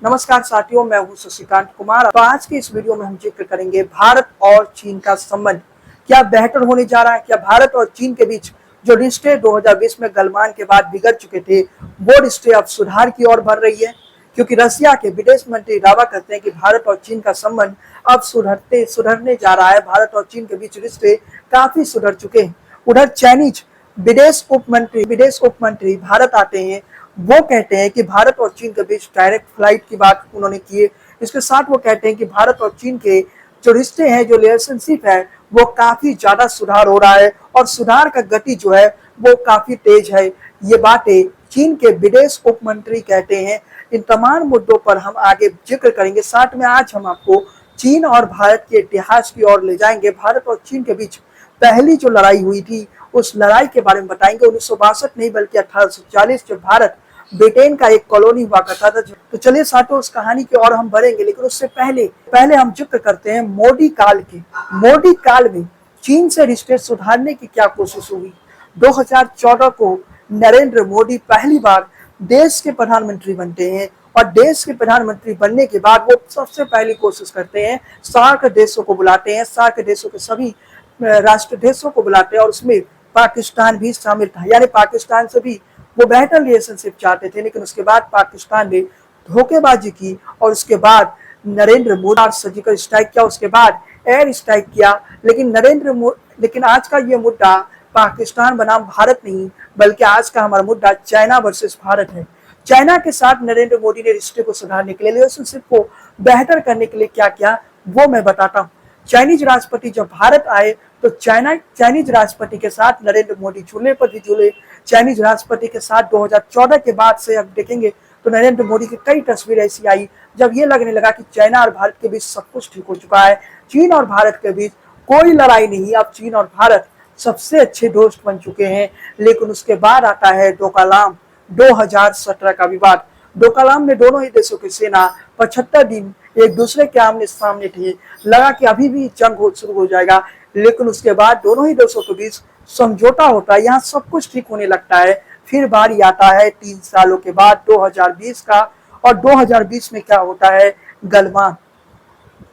नमस्कार साथियों, मैं हूं शशिकांत कुमार। तो आज की इस वीडियो में हम जिक्र करेंगे भारत और चीन का संबंध क्या बेहतर होने जा रहा है। क्या भारत और चीन के बीच जो रिश्ते 2020 में गलवान के बाद बिगड़ चुके थे, वो रिश्ते अब सुधार की ओर बढ़ रही है। क्योंकि रशिया के विदेश मंत्री दावा करते हैं कि भारत और चीन का संबंध अब सुधरने जा रहा है। भारत और चीन के बीच रिश्ते काफी सुधर चुके हैं। उधर चाइनीज विदेश उप मंत्री भारत आते हैं, वो कहते हैं कि भारत और चीन के बीच डायरेक्ट फ्लाइट की बात उन्होंने की है। इसके साथ वो कहते हैं कि भारत और चीन के जो रिश्ते हैं, जो रिलेशनशिप है, वो काफी ज्यादा सुधार हो रहा है और सुधार का गति जो है वो काफी तेज है। ये बातें चीन के विदेश उप मंत्री कहते हैं। इन तमाम मुद्दों पर हम आगे जिक्र करेंगे। साथ में आज हम आपको चीन और भारत के इतिहास की ओर ले जाएंगे। भारत और चीन के बीच पहली जो लड़ाई हुई थी, उस लड़ाई के बारे में बताएंगे। 1962 नहीं बल्कि 1840, जब भारत ब्रिटेन का एक कॉलोनी हुआ करता था। तो चलिए साथियों, उस कहानी की ओर हम बढ़ेंगे, लेकिन उससे पहले पहले हम जिक्र करते हैं मोदी काल के। मोदी काल में चीन से रिश्ते सुधारने की क्या कोशिश हुई। 2014 को नरेंद्र मोदी पहली बार देश के प्रधानमंत्री बनते हैं और देश के प्रधानमंत्री बनने के बाद वो सबसे पहली कोशिश करते हैं, सार्क देशों को बुलाते हैं। सार्क देशों के सभी राष्ट्र देशों को बुलाते हैं और उसमें पाकिस्तान भी शामिल था। यानी पाकिस्तान से भी वो बेहतर रिलेशनशिप चाहते थे, लेकिन उसके बाद पाकिस्तान ने धोखेबाजी की और उसके बाद नरेंद्र मोदी सर्जिकल स्ट्राइक किया, उसके बाद एयर स्ट्राइक किया। लेकिन आज का ये मुद्दा पाकिस्तान बनाम भारत नहीं, बल्कि आज का हमारा मुद्दा चाइना वर्सेस भारत है। चाइना के साथ नरेंद्र मोदी ने रिश्ते को सुधारने के लिए, रिलेशनशिप को बेहतर करने के लिए क्या किया, वो मैं बताता हूँ। चाइनीज राष्ट्रपति जब भारत आए तो चाइनीज राष्ट्रपति के साथ नरेंद्र मोदी झूले पर भी झूले। चाइनीज राष्ट्रपति के साथ 2014 के बाद से अब देखेंगे तो नरेंद्र मोदी की कई तस्वीरें ऐसी आई जब ये लगने लगा कि चाइना और भारत के बीच सब कुछ ठीक हो चुका है। चीन और भारत के बीच कोई लड़ाई नहीं, अब चीन और भारत सबसे अच्छे दोस्त बन चुके हैं। लेकिन उसके बाद आता है डोकलाम 2017 का विवाद। डोकलाम में दोनों ही देशों की सेना 75 दिन एक दूसरे के आमने सामने थी। लगा कि अभी भी जंग शुरू हो जाएगा, लेकिन उसके बाद दोनों ही देशों के बीच समझौता होता है। यहाँ सब कुछ ठीक होने लगता है। फिर बारी आता है 3 सालों के बाद 2020 का, और 2020 में क्या होता है, गलवान।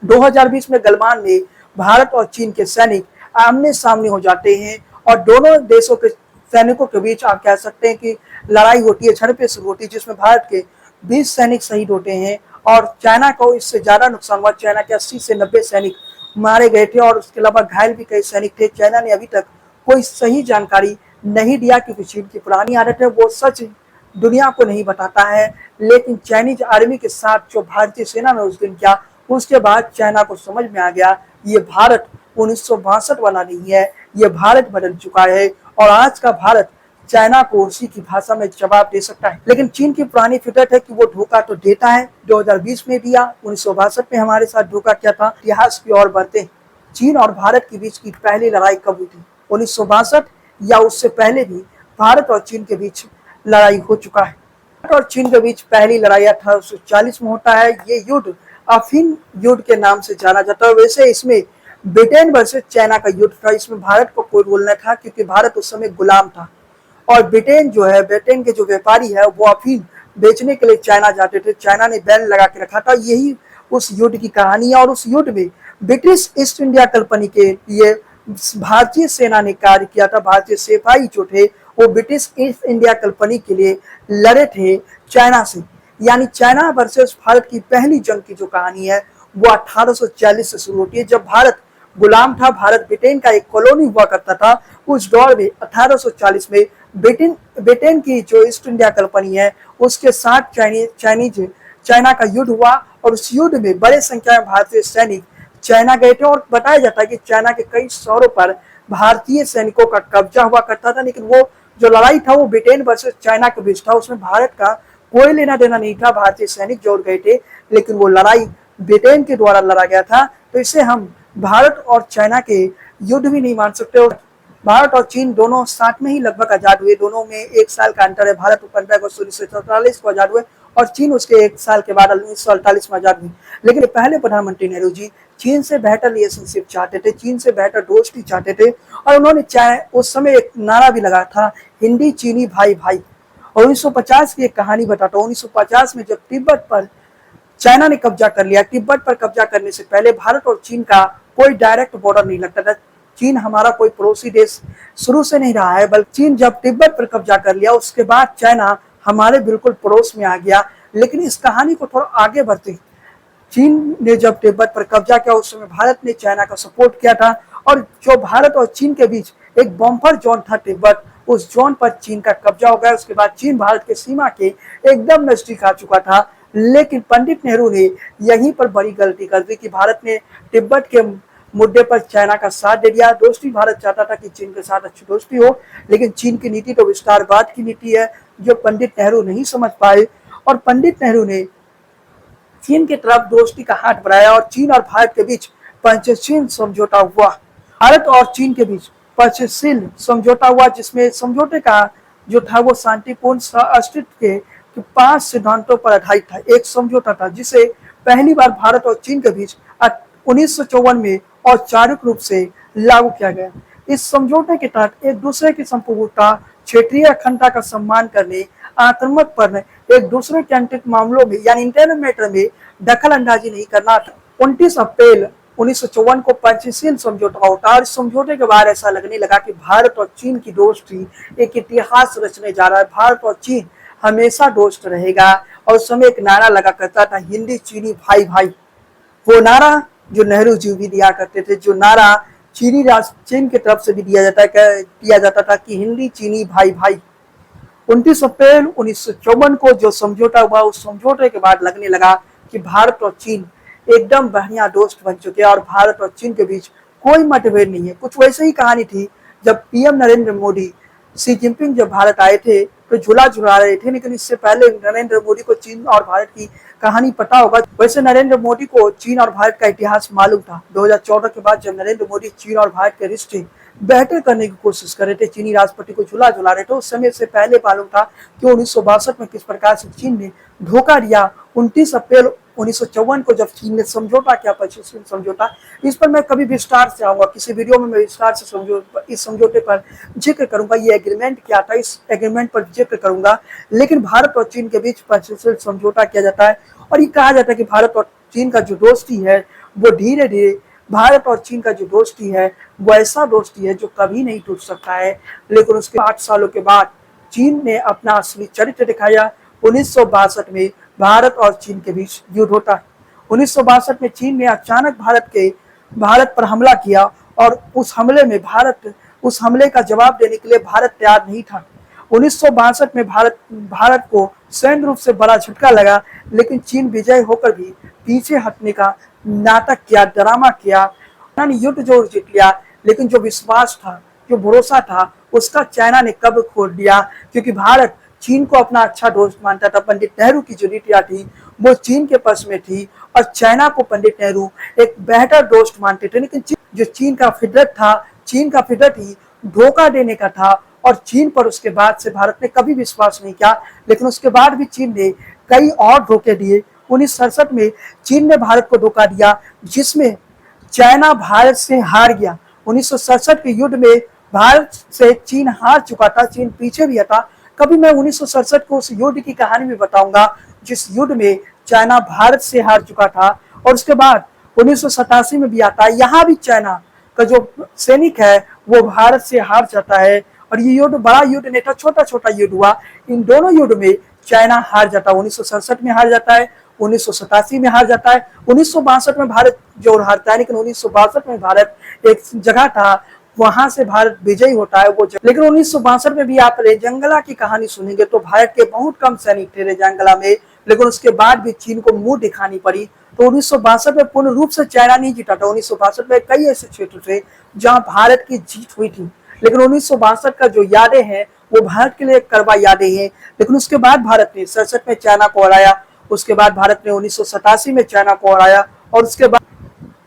2020 में गलवान में भारत और चीन के सैनिक आमने सामने हो जाते हैं और दोनों देशों के सैनिकों के बीच आप कह सकते हैं कि लड़ाई होती है, झड़पें शुरू होती है, जिसमें भारत के 20 सैनिक शहीद होते हैं और चाइना को इससे ज्यादा नुकसान हुआ। चाइना के 80 से 90 सैनिक मारे गए थे और उसके अलावा घायल भी कई सैनिक थे। चाइना ने अभी तक कोई सही जानकारी नहीं दिया, क्योंकि चीन की पुरानी आदत है, वो सच दुनिया को नहीं बताता है। लेकिन चाइनीज आर्मी के साथ जो भारतीय सेना ने उस दिन किया, उसके बाद चाइना को समझ में आ गया ये भारत 1962 वाला नहीं है, ये भारत बदल चुका है और आज का भारत चाइना को उसी की भाषा में जवाब दे सकता है। लेकिन चीन की पुरानी फितरत है कि वो धोखा तो देता है। 2020 में दिया, 1962 में हमारे साथ धोखा किया था। इतिहास की ओर बढ़ते हैं। चीन और भारत के बीच की पहली लड़ाई कब हुई थी? 1962 या उससे पहले भी भारत और चीन के बीच लड़ाई हो चुका है। भारत और चीन के बीच पहली लड़ाई 1840 में होता है। ये युद्ध अफीन युद्ध के नाम से जाना जाता है। वैसे इसमें ब्रिटेन वर्सेस चाइना का युद्ध था। इसमें भारत को कोई रोल न था, क्योंकि भारत उस समय गुलाम था और ब्रिटेन जो है, ब्रिटेन के जो व्यापारी है, वो अफीम बेचने के लिए चाइना जाते थे। चाइना ने बैन लगा के रखा था। यही उस युद्ध की कहानी है और उस युद्ध में ब्रिटिश ईस्ट इंडिया कंपनी के लिए भारतीय सेना ने कार्य किया था। भारतीय सिपाही जो थे वो ब्रिटिश ईस्ट इंडिया कंपनी के लिए लड़े थे चाइना से। यानी चाइना वर्सेस भारत की पहली जंग की जो कहानी है वो 1840 से शुरू होती है, जब भारत गुलाम था। भारत ब्रिटेन का एक कॉलोनी हुआ करता था। उस दौर में 1840 में ब्रिटेन की जो ईस्ट इंडिया कंपनी है, उसके साथ चाइना का युद्ध हुआ और उस युद्ध में बड़े संख्या में भारतीय सैनिक चाइना गए थे। और बताया जाता है कि चाइना के कई शहरों पर भारतीय सैनिकों का कब्जा हुआ करता था। लेकिन वो जो लड़ाई था वो ब्रिटेन वर्सेस चाइना के बीच था, उसमें भारत का कोई लेना देना नहीं था। भारतीय सैनिक जोड़ गए थे, लेकिन वो लड़ाई ब्रिटेन के द्वारा लड़ा गया था। तो इसे हम भारत और चाइना के युद्ध भी नहीं मान सकते। और भारत और चीन दोनों साथ में ही लगभग आजाद हुए। दोनों में 1 साल का अंतर है। भारत 15 अगस्त 1947 को आजाद हुए और चीन उसके 1 साल के बाद 1948 में आजाद हुई। लेकिन पहले प्रधानमंत्री नेहरू जी चीन से बेहतर रिलेशनशिप चाहते थे, चीन से बेहतर दोस्ती चाहते थे और उन्होंने उस समय एक नारा भी लगा था, हिंदी चीनी भाई भाई। और 1950 की एक कहानी बताता हूँ। 1950 में जब तिब्बत पर चाइना ने कब्जा कर लिया। तिब्बत पर कब्जा करने से पहले भारत और चीन का कोई डायरेक्ट बॉर्डर नहीं लगता था। चीन हमारा कोई पड़ोसी देश शुरू से नहीं रहा है, बल्कि चीन जब तिब्बत पर कब्जा कर लिया उसके बाद चाइना हमारे बिल्कुल पड़ोस में आ गया। लेकिन इस कहानी को थोड़ा आगे बढ़ते, चीन ने जब तिब्बत पर कब्जा किया उस समय भारत ने चाइना का सपोर्ट किया था, और जो भारत और चीन के बीच एक बम्पर जोन था तिब्बत, उस जोन पर चीन का कब्जा हो गया। उसके बाद चीन भारत के सीमा के एकदम नजदीक आ चुका था। लेकिन पंडित नेहरू ने यहीं पर बड़ी गलती कर दी कि भारत ने तिब्बत के मुद्दे पर चाइना का साथ दे दिया। दोस्ती भारत चाहता था कि चीन के साथ अच्छी दोस्ती हो, लेकिन चीन की नीति तो विस्तारवाद की नीति है, जो पंडित नेहरू नहीं समझ पाए, और पंडित नेहरू ने चीन की तरफ दोस्ती का हाथ बढ़ाया और चीन और भारत के बीच पंचशील समझौता हुआ। भारत और चीन के बीच पंचशील समझौता हुआ, जिसमें समझौते का जो था वो शांतिपूर्ण अस्तित्व के 5 सिद्धांतों पर आधारित था। एक समझौता था जिसे पहली बार भारत और चीन के बीच 1954 में औपचारिक रूप से लागू किया गया। इस समझौते के तहत एक दूसरे की संप्रभुता, क्षेत्रीय अखंडता का सम्मान करने, आक्रामक पर एक दूसरे के आंतरिक मामलों में यानी इंटरनल मैटर में दखल अंदाजी नहीं करना था। 29 अप्रैल 1954 को पंचशील समझौता होता है। इस समझौते के बाद ऐसा लगने लगा कि भारत और चीन की दोस्ती एक इतिहास रचने जा रहा है। भारत और चीन हमेशा दोस्त रहेगा। और उस समय एक नारा लगा करता था, हिंदी चीनी भाई भाई। वो नारा जो नेहरू जी भी दिया करते थे, जो नारा चीन की तरफ से भी दिया जाता था कि हिंदी चीनी भाई भाई। 29 अप्रैल 1954 को जो समझौता हुआ, उस समझौते के बाद लगने लगा कि भारत और चीन एकदम बढ़िया दोस्त बन चुके हैं और भारत और चीन के बीच कोई मतभेद नहीं है। कुछ वैसे ही कहानी थी जब PM Narendra Modi Xi Jinping जब भारत आए थे तो झूला झुला रहे थे, लेकिन इससे पहले नरेंद्र मोदी को चीन और भारत की कहानी पता होगा। वैसे नरेंद्र मोदी को चीन और भारत का इतिहास मालूम था। 2014 के बाद जब नरेंद्र मोदी चीन और भारत के रिश्ते बेहतर करने की कोशिश कर रहे थे, चीनी राष्ट्रपति को झूला झुला रहे थे, उस समय से पहले मालूम था कि 1962 में किस प्रकार से चीन ने धोखा दिया। 29 अप्रैल 1954 को जब चीन ने समझौता किया, पंचशील समझौता, इस पर मैं कभी विस्तार से आऊंगा, किसी वीडियो में मैं विस्तार से इस समझौते पर जिक्र करूंगा, ये एग्रीमेंट क्या था, इस एग्रीमेंट पर जिक्र करूंगा। लेकिन भारत और चीन के बीच पंचशील समझौता किया जाता है और ये कहा जाता है कि भारत और चीन का जो दोस्ती है वो धीरे धीरे, भारत और चीन का जो दोस्ती है वो ऐसा दोस्ती है जो कभी नहीं टूट सकता है। लेकिन उसके 8 सालों के बाद चीन ने अपना असली चरित्र दिखाया। 1962 में भारत और चीन के बीच युद्ध होता है। 1962 में चीन ने अचानक भारत पर हमला किया और उस हमले का जवाब देने के लिए भारत तैयार नहीं था। 1962 में भारत को सैन्य रूप से बड़ा झटका लगा, लेकिन चीन विजय होकर भी पीछे हटने का नाटक किया, ड्रामा किया। युद्ध जो जीत लिया, लेकिन जो विश्वास था, जो भरोसा था, उसका चाइना ने कब खोल दिया, क्योंकि भारत चीन को अपना अच्छा दोस्त मानता था। पंडित नेहरू की जो नीतियां थी वो चीन के पक्ष में थी और चाइना को पंडित नेहरू एक बेहतर दोस्त मानते थे। लेकिन जो चीन का फितरत ही धोखा देने का था और चीन पर उसके बाद से भारत ने कभी विश्वास नहीं किया। लेकिन उसके बाद भी चीन ने कई और धोखे दिए। 1967 में चीन ने भारत को धोखा दिया, जिसमें चाइना भारत से हार गया। 1967 के युद्ध में भारत से चीन हार चुका था, चीन पीछे भी था। कभी मैं 1967 को उस युद्ध की कहानी में बताऊंगा जिस युद्ध में चाइना भारत से हार चुका था। और उसके बाद 1987 में भी आता है, यहाँ भी चाइना का जो सैनिक है वो भारत से हार जाता है। और ये युद्ध बड़ा युद्ध नहीं था, छोटा छोटा युद्ध हुआ। इन दोनों युद्ध में चाइना हार जाता है। 1967 में हार जाता है, 1987 में हार जाता है। 1962 में भारत जो हारता है, लेकिन 1962 में भारत एक जगह था, वहां से भारत विजयी होता है वो। लेकिन 1962 में भी आप रेजंगला की कहानी सुनेंगे तो भारत के बहुत कम सैनिक थे रेजंगला में, लेकिन उसके बाद भी चीन को मुंह दिखानी पड़ी। तो 1962 में पूर्ण रूप से चाइना नहीं जीता था। 1962 में कई ऐसे क्षेत्र थे जहां भारत की जीत हुई थी, लेकिन 1962 का जो यादें हैं वो भारत के लिए कड़वा यादें हैं। लेकिन उसके बाद भारत ने 67 में चाइना को हराया, उसके बाद भारत ने 1987 में चाइना को हराया, और उसके बाद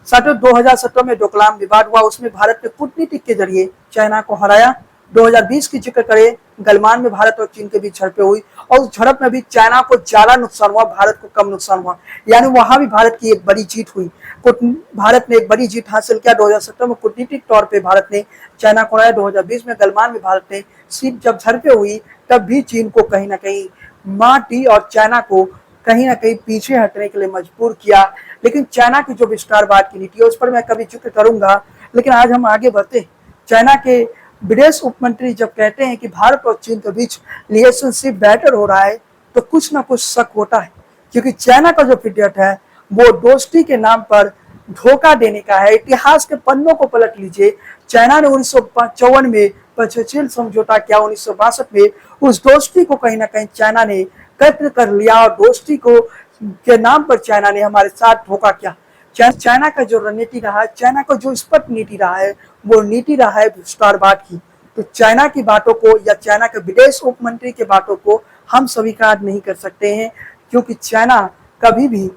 2017 में डोकलाम विवाद हुआ, उसमें भारत ने कूटनीति के जरिए चाइना को हराया। 2020 की जिक्र करें, गलवान में भारत और चीन के बीच झड़पें हुई और उस झड़प में भी चाइना को ज्यादा नुकसान हुआ, भारत को कम नुकसान हुआ, यानी वहां भी भारत की एक बड़ी जीत हुई। भारत ने एक बड़ी जीत हासिल किया। 2017 में कूटनीतिक तौर पे भारत ने चाइना को हराया। 2020 में गलवान में भारत ने जब झड़पें हुई तब भी चीन को कहीं ना कहीं मात दी और चाइना को कहीं ना कहीं पीछे हटने के लिए मजबूर किया। लेकिन चाइना की जो विस्तारवाद की नीति है उस पर मैं कभी जिक्र करूंगा। लेकिन आज हम आगे बढ़ते हैं। चाइना के विदेश उप मंत्री जब कहते हैं कि भारत और चीन के बीच रिलेशनशिप बेटर हो रहा है तो कुछ ना कुछ शक होता है, क्योंकि चाइना का जो फितरत है वो दोस्ती के नाम पर धोखा देने का है। इतिहास के पन्नों को पलट लीजिए। चाइना ने 1954 में पंचशील समझौता किया, 1962 में उस दोस्ती को कहीं ना कहीं चाइना ने कत्ल कर लिया और दोस्ती को के नाम पर चाइना ने हमारे साथ धोखा किया। चाइना का जो रणनीति रहा है, चाइना का जो स्पष्ट नीति रहा है, वो नीति रहा है विस्तारवाद की। तो चाइना की बातों को या चाइना के विदेश उप मंत्री के बातों को हम स्वीकार नहीं कर सकते हैं, क्योंकि चाइना कभी भी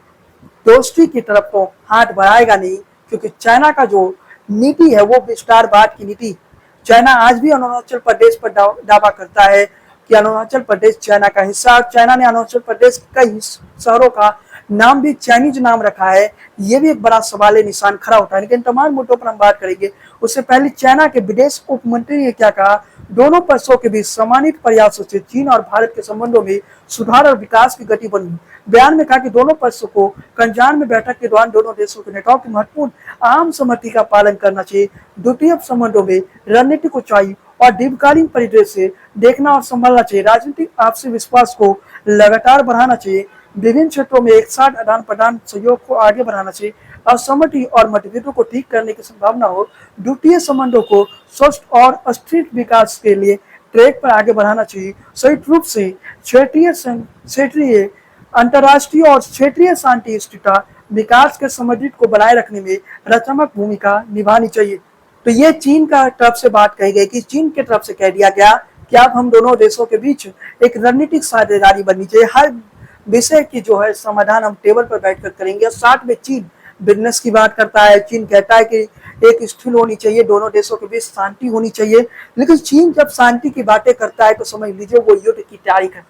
दोस्ती की तरफ तो हाथ बढ़ाएगा नहीं, क्योंकि चाइना का जो नीति है वो विस्तारवाद की नीति। चाइना आज भी अरुणाचल प्रदेश पर दावा करता है कि अरुणाचल प्रदेश चाइना का हिस्सा। चाइना ने अरुणाचल प्रदेश के कई शहरों का नाम भी चाइनीज नाम रखा है। ये भी एक बड़ा सवाल निशान खड़ा होता है। लेकिन तमाम मुद्दों पर हम बात करेंगे। उससे पहले चाइना के विदेश उप मंत्री ने क्या कहा, दोनों पक्षों के बीच सम्मानित प्रयासों से चीन और भारत के संबंधों में सुधार और विकास की गति बनी। बयान में कहा कि दोनों पक्षों को कंजान में बैठक के दौरान दोनों देशों के नेताओं की महत्वपूर्ण आम सहमति का पालन करना चाहिए। द्वितीय संबंधों में रणनीतिक ऊंचाई और दीर्घकालीन परिदृश्य से देखना और संभालना चाहिए। राजनीतिक आपसी विश्वास को लगातार बढ़ाना चाहिए। विभिन्न क्षेत्रों में एक साथ आदान प्रदान सहयोग को आगे बढ़ाना चाहिए। असहमति और मतभेदों को ठीक करने की संभावना हो। द्वितीय संबंधों को स्वस्थ और स्थिर विकास के लिए ट्रैक पर आगे बढ़ाना चाहिए। संयुक्त रूप से क्षेत्रीय अंतर्राष्ट्रीय और क्षेत्रीय शांति स्थिरता विकास के समृद्धि को बनाए रखने में रचनात्मक भूमिका निभानी चाहिए। तो ये चीन का तरफ से बात कही गई कि चीन की तरफ से कह दिया गया कि अब हम दोनों देशों के बीच एक रणनीतिक साझेदारी बननी चाहिए। हर विषय की जो है समाधान हम टेबल पर बैठकर करेंगे। साथ में चीन बिजनेस की बात करता है। चीन कहता है कि एक स्थिर होनी चाहिए, दोनों देशों के बीच शांति होनी चाहिए। लेकिन चीन जब शांति की बातें करता है तो समझ लीजिए वो युद्ध की तैयारी कर।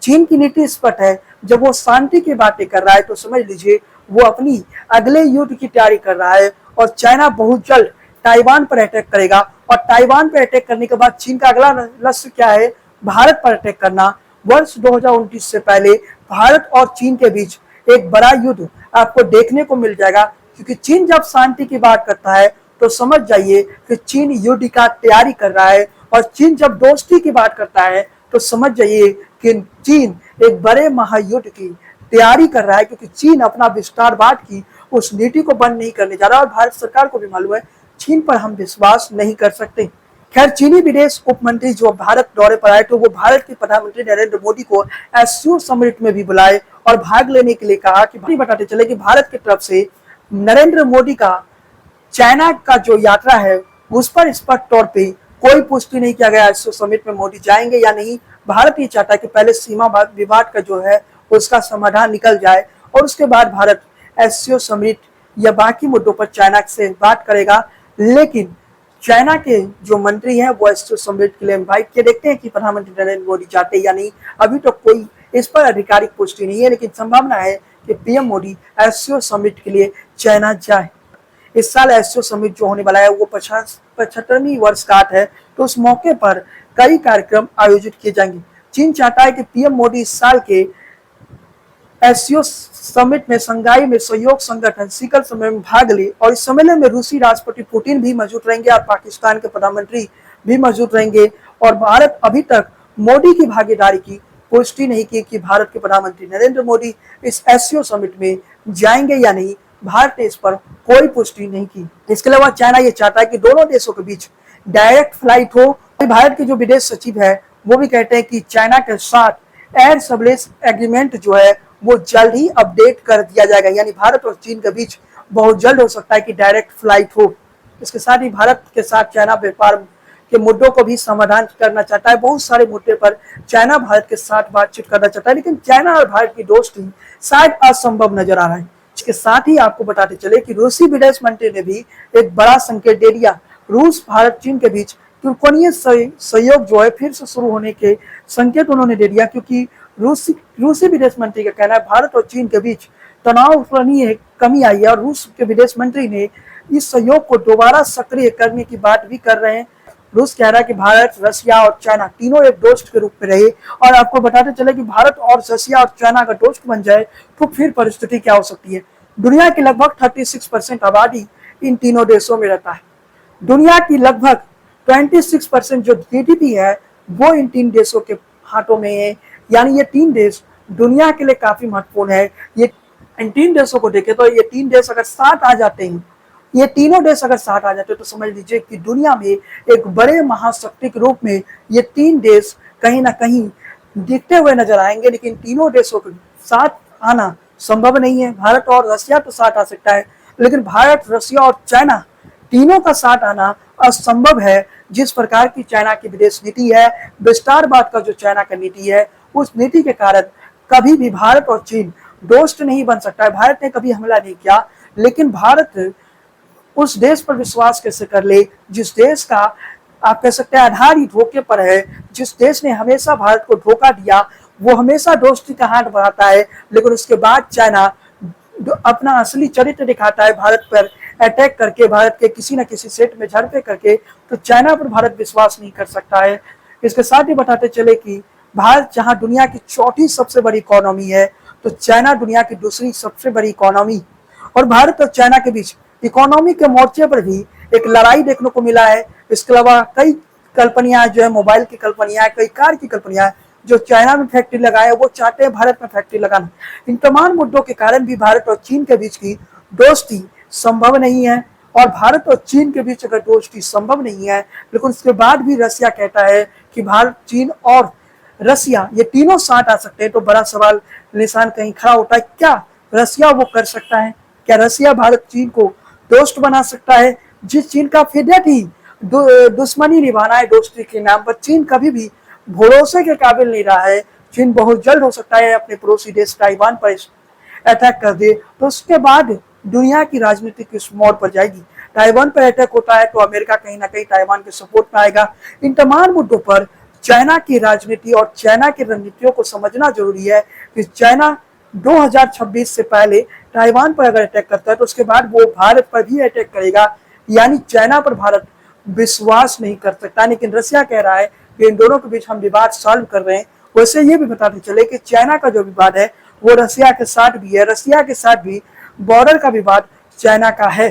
चीन की नीति स्पष्ट है। जब वो शांति की बातें कर रहा है तो समझ लीजिए वो अपनी अगले युद्ध की तैयारी कर रहा है। और चाइना बहुत जल्द ताइवान पर अटैक करेगा। और ताइवान पर अटैक करने के बाद चीन का अगला लक्ष्य क्या है, भारत पर अटैक करना। वर्ष 2029 से पहले भारत और चीन के बीच एक बड़ा युद्ध आपको देखने को मिल जाएगा, क्योंकि चीन जब शांति की बात करता है तो समझ जाइए कि चीन युद्ध का तैयारी कर रहा है। और चीन जब दोस्ती की बात करता है तो समझ जाइए कि चीन एक बड़े महायुद्ध की तैयारी कर रहा है, क्योंकि चीन अपना विस्तारवाद की उस नीति को बंद नहीं करने जा रहा। और भारत सरकार को भी मालूम है चीन पर हम विश्वास नहीं कर सकते। खैर, चीनी विदेश उप मंत्री जो भारत दौरे पर आए तो वो भारत के प्रधानमंत्री नरेंद्र मोदी को एससीओ समिट में भी बुलाए और भाग लेने के लिए कहा। कि बताते चले कि भारत की तरफ से नरेंद्र मोदी का चाइना का जो यात्रा है उस पर स्पष्ट तौर पे कोई पुष्टि नहीं किया गया एससीओ समिट में मोदी जाएंगे या नहीं। भारत ये चाहता है कि पहले सीमा विवाद का जो है उसका समाधान निकल जाए और उसके बाद भारत एससीओ समिट या बाकी मुद्दों पर चाइना से बात करेगा। लेकिन चाइना के जो मंत्री हैं वो एससीओ समिट के लिए इनवाइट किए। देखते हैं कि प्रधानमंत्री नरेंद्र मोदी जाते या नहीं। अभी तो कोई इस पर आधिकारिक पुष्टि नहीं है, लेकिन संभावना है कि पीएम मोदी एससीओ समिट के लिए चाइना जाए। इस साल एससीओ समिट जो होने वाला है वो 75वीं वर्षगांठ है, तो उस मौके पर कई कार्यक्रम आयोजित किए जाएंगे। चीन चाहता है कि पीएम मोदी इस साल के एससीओ समिट में शंघाई में सहयोग संगठन शिखर सम्मेलन में भाग ले। और इस सम्मेलन में रूसी राष्ट्रपति पुतिन भी मौजूद रहेंगे और पाकिस्तान के प्रधानमंत्री भी मौजूद रहेंगे। और भारत अभी तक मोदी की भागीदारी की पुष्टि नहीं की कि भारत के प्रधानमंत्री नरेंद्र मोदी इस एससीओ समिट में जाएंगे या नहीं। भारत ने इस पर कोई पुष्टि नहीं की। इसके अलावा चाइना ये चाहता है कि दोनों देशों के बीच डायरेक्ट फ्लाइट हो। भारत के जो विदेश सचिव है वो भी कहते हैं कि चाइना के साथ एयर सर्विलेंस एग्रीमेंट जो है वो जल्द ही अपडेट कर दिया जाएगा, यानी भारत और चीन के बीच बहुत जल्द हो सकता है कि डायरेक्ट फ्लाइट हो। इसके साथ ही भारत के साथ चाइना व्यापार के मुद्दों को भी समाधान करना चाहता है। बहुत सारे मुद्दे पर चाइना भारत के साथ बातचीत करना चाहता है, लेकिन चाइना और भारत की दोस्ती शायद असंभव नजर आ रहा है। इसके साथ ही आपको बताते चले कि रूसी विदेश मंत्री ने भी एक बड़ा संकेत दे दिया। रूस भारत चीन के बीच त्रिकोणीय सहयोग जो है फिर से शुरू होने के संकेत उन्होंने दे दिया, क्योंकि रूसी विदेश मंत्री का कहना है भारत और चीन के बीच तनावपूर्ण कमी आई है। और रूस के विदेश मंत्री ने इस सहयोग को दोबारा सक्रिय करने की बात भी कर रहे हैं। रूस कह रहा है कि भारत, रसिया और चाइना तीनों एक दोस्त के रूप में रहे। और आपको बताते चले कि भारत और रसिया और चाइना अगर दोस्त बन जाए तो फिर परिस्थिति क्या हो सकती है। दुनिया की लगभग 36% आबादी इन तीनों देशों में रहता है। दुनिया की लगभग 26% जो जीडीपी है वो इन तीन देशों के हाथों में है। यानी ये तीन देश दुनिया के लिए काफी महत्वपूर्ण है। ये इन तीन देशों को देखें तो ये तीन देश अगर साथ आ जाते हैं, ये तीनों देश अगर साथ आ जाते हैं तो समझ लीजिए कि दुनिया में एक बड़े महाशक्ति के रूप में ये तीन देश कहीं ना कहीं दिखते हुए नजर आएंगे। लेकिन तीनों देशों के साथ आना संभव नहीं है। भारत और रसिया तो साथ आ सकता है, लेकिन भारत, रसिया और चाइना तीनों का साथ आना असंभव है। जिस प्रकार की चाइना की विदेश नीति है, विस्तारवाद का जो चाइना का नीति है, उस नीति के कारण कभी भी भारत और चीन दोस्त नहीं बन सकता है। भारत ने कभी हमला नहीं किया, लेकिन भारत उस देश पर विश्वास कैसे कर ले जिस देश का आप कह सकते हैं आधार ही धोखे पर है। जिस देश ने हमेशा भारत को धोखा दिया वो हमेशा दोस्ती का हाथ बढ़ाता है, लेकिन उसके बाद चाइना अपना असली चरित्र दिखाता है भारत पर अटैक करके, भारत के किसी न किसी सेट में झड़पे करके। तो चाइना पर भारत विश्वास नहीं कर सकता है। इसके साथ ही बताते चले कि भारत जहां दुनिया की चौथी सबसे बड़ी इकोनॉमी है, तो चाइना दुनिया की दूसरी सबसे बड़ी इकोनॉमी। और भारत और चाइना के बीच इकोनॉमी के मोर्चे पर भी एक लड़ाई देखने को मिला है। इसके अलावा कई कंपनियां जो है, मोबाइल की कंपनियां, कई कार की कंपनियां जो चाइना में फैक्ट्री लगाए, वो चाहते हैं भारत में फैक्ट्री लगाना। इन तमाम मुद्दों के कारण भी भारत और चीन के बीच की दोस्ती संभव नहीं है। और भारत और चीन के बीच अगर दोस्ती संभव नहीं है, लेकिन उसके बाद भी रसिया कहता है कि भारत, चीन और रसिया ये तीनों साथ आ सकते हैं, तो बड़ा सवाल निशान कहीं खड़ा होता है। क्या रसिया वो कर सकता है? क्या रसिया भारत चीन को दोस्त बना सकता है? जिस चीन का फिदरत ही दुश्मनी निभाना है दोस्ती के नाम पर, चीन कभी भी भरोसे के काबिल नहीं रहा है। चीन बहुत जल्द हो सकता है अपने पड़ोसी देश ताइवान पर अटैक कर दे, तो उसके बाद दुनिया की राजनीति किस मोड़ पर जाएगी। ताइवान पर अटैक होता है तो अमेरिका कहीं ना कहीं ताइवान के सपोर्ट में आएगा। इन तमाम मुद्दों पर चाइना की राजनीति और चाइना की रणनीतियों को समझना जरूरी है कि चाइना 2026 से पहले ताइवान पर अगर अटैक करता है तो उसके बाद वो भारत पर भी अटैक करेगा। यानी चाइना पर भारत विश्वास नहीं कर सकता। लेकिन रसिया कह रहा है कि इन दोनों के बीच हम विवाद सॉल्व कर रहे हैं। वैसे ये भी बताते चले कि चाइना का जो विवाद है वो रसिया के साथ भी है। रसिया के साथ भी बॉर्डर का विवाद चाइना का है,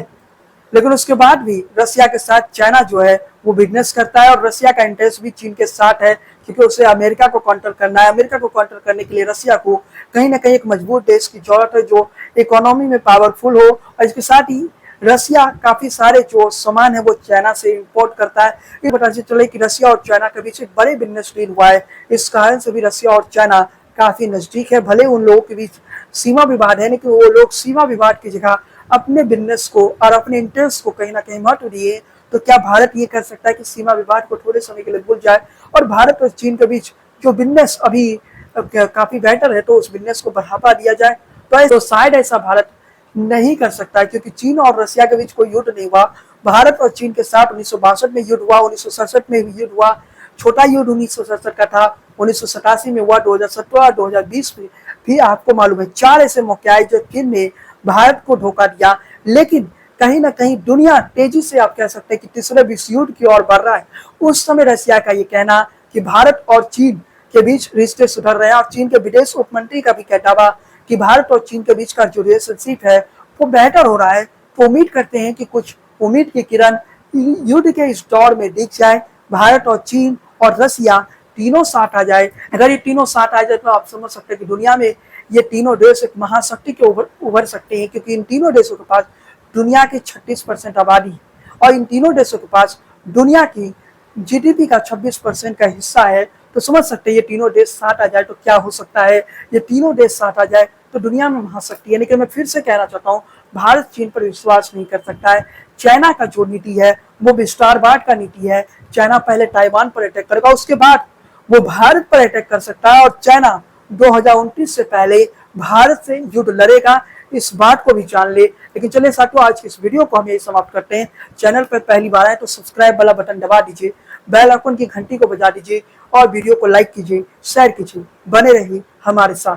लेकिन उसके बाद भी रसिया के साथ चाइना जो है वो बिजनेस करता है। और रसिया का इंटरेस्ट भी चीन के साथ है, क्योंकि उसे अमेरिका को काउंटर करना है। अमेरिका को काउंटर करने के लिए रसिया को कहीं ना कहीं एक मजबूत देश की जरूरत है जो इकोनॉमी में पावरफुल हो। और इसके साथ ही रसिया काफी सारे जो सामान है वो चाइना से इंपोर्ट करता है। ये पता चले कि रसिया और चाइना के बीच एक बड़े बिजनेस डील हुआ है। इस कारण से भी रसिया और चाइना काफी नजदीक है। भले उन लोगों के बीच सीमा विवाद है, लेकिन वो लोग सीमा विवाद की जगह अपने बिजनेस को और अपने इंटरेस्ट को कहीं ना कहीं महत्व दिए। तो क्या भारत ये कर सकता है कि सीमा विवाद को थोड़े समय के लिए भूल जाए और भारत और चीन के बीच जो बिजनेस अभी काफी बेहतर है तो उस बिजनेस को बढ़ावा दिया जाए? तो शायद ऐसा भारत नहीं कर सकता है, क्योंकि चीन और रसिया के बीच कोई युद्ध नहीं हुआ। भारत और चीन के साथ 1962 में युद्ध हुआ, 1967 में युद्ध हुआ, छोटा युद्ध 1967 का था, 1987 में हुआ, 2017 और 2020 में भी आपको मालूम है 4 ऐसे मौके आए जो चीन ने भारत को धोखा दिया। लेकिन कहीं ना कहीं दुनिया तेजी से आप कह सकते हैं कि तीसरे विश्व युद्ध की ओर बढ़ रहा है। उस समय रसिया का ये कहना कि भारत और चीन के बीच रिश्ते सुधर रहे हैं, और चीन के विदेश उप मंत्री का भी कहना कि भारत और चीन के बीच का जो रिलेशनशिप है वो बेहतर हो रहा है। तो उम्मीद करते हैं कि कुछ उम्मीद की किरण युद्ध के इस दौर में दिख जाए। भारत और चीन और रसिया तीनों साथ आ जाए। अगर ये तीनों साथ आ जाए तो आप समझ सकते हैं कि दुनिया में ये तीनों देश एक महाशक्ति के उभर सकते हैं, क्योंकि इन तीनों देशों के पास दुनिया की 36% आबादी है और इन तीनों देशों के पास दुनिया की जीडीपी का 26% का हिस्सा है। तो समझ सकते हैं ये तीनों देश साथ आ जाए तो क्या हो सकता है। ये तीनों देश साथ आ जाए तो दुनिया में महाशक्ति है। लेकिन मैं फिर से कहना चाहता हूँ, भारत चीन पर विश्वास नहीं कर सकता है। चाइना का जो नीति है वो विस्तारवाद का नीति है। चाइना पहले ताइवान पर अटैक करेगा, उसके बाद वो भारत पर अटैक कर सकता है, और चाइना 2029 से पहले भारत से युद्ध लड़ेगा। इस बात को भी जान ले। लेकिन चलिए साथियों, आज की इस वीडियो को हम यही समाप्त करते हैं। चैनल पर पहली बार आए तो सब्सक्राइब वाला बटन दबा दीजिए, बेल आइकन की घंटी को बजा दीजिए और वीडियो को लाइक कीजिए, शेयर कीजिए। बने रहिए हमारे साथ।